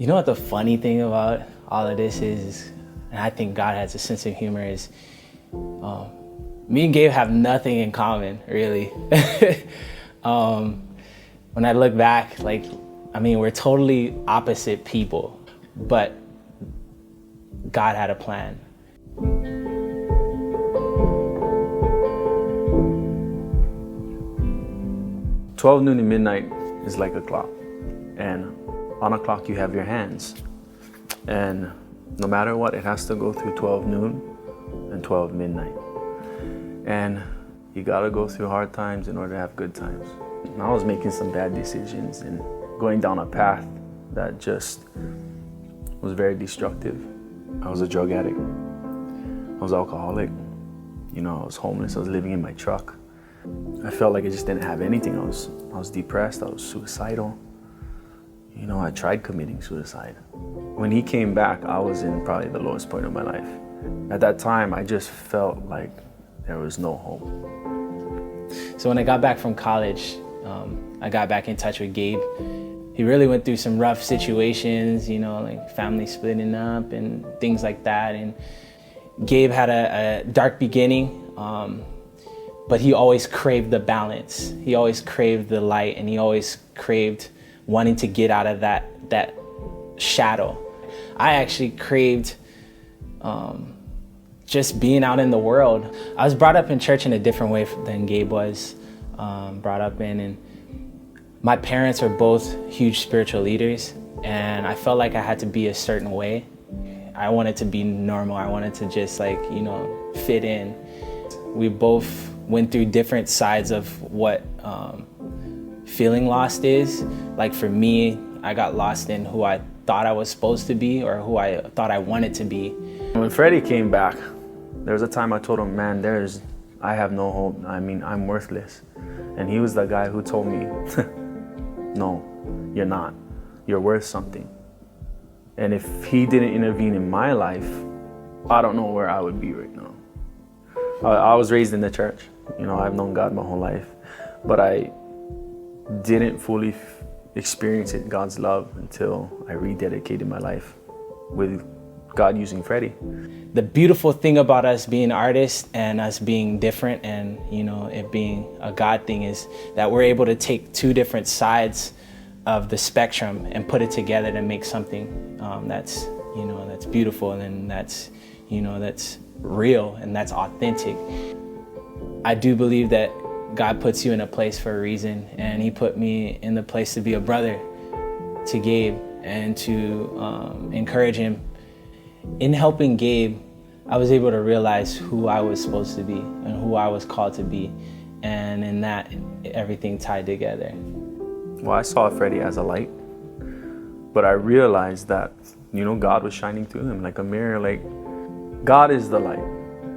You know what the funny thing about all of this is, and I think God has a sense of humor, is me and Gabe have nothing in common, really. When I look back, we're totally opposite people, but God had a plan. "12 noon and midnight is like a clock, and on a clock you have your hands, and no matter what, it has to go through 12 noon and 12 midnight, and you gotta go through hard times in order to have good times." And I was making some bad decisions and going down a path that just was very destructive. I was a drug addict, I was alcoholic, I was homeless, I was living in my truck. I felt like I just didn't have anything. I was depressed, I was suicidal. I tried committing suicide. When he came back, I was in probably the lowest point of my life. At that time, I just felt like there was no hope. So when I got back from college, I got back in touch with Gabe. He really went through some rough situations, like family splitting up and things like that. And Gabe had a dark beginning, but he always craved the balance. He always craved the light, and he always craved wanting to get out of that shadow. I actually craved just being out in the world. I was brought up in church in a different way than Gabe was brought up in, and my parents are both huge spiritual leaders, and I felt like I had to be a certain way. I wanted to be normal. I wanted to just fit in. We both went through different sides of what feeling lost is. Like for me, I got lost in who I thought I was supposed to be or who I thought I wanted to be. When Freddie came back, there was a time I told him, "Man, I have no hope. I'm worthless." And he was the guy who told me, "No, you're not. You're worth something." And if he didn't intervene in my life, I don't know where I would be right now. I was raised in the church. I've known God my whole life, but I didn't fully experience God's love until I rededicated my life with God using Freddie. The beautiful thing about us being artists and us being different and it being a God thing is that we're able to take two different sides of the spectrum and put it together to make something that's beautiful and that's real and that's authentic. I do believe that God puts you in a place for a reason, and he put me in the place to be a brother to Gabe and to encourage him. In helping Gabe, I was able to realize who I was supposed to be and who I was called to be, and in that, everything tied together. Well, I saw Freddie as a light, but I realized that, God was shining through him like a mirror. Like, God is the light.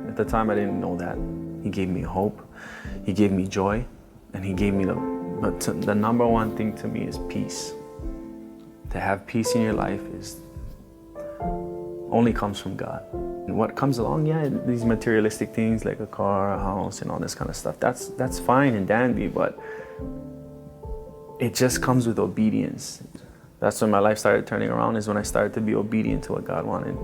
At the time, I didn't know that. He gave me hope, he gave me joy, and he gave me the number one thing to me is peace. To have peace in your life only comes from God. And what comes along, these materialistic things like a car, a house, and all this kind of stuff, that's fine and dandy, but it just comes with obedience. That's when my life started turning around, is when I started to be obedient to what God wanted.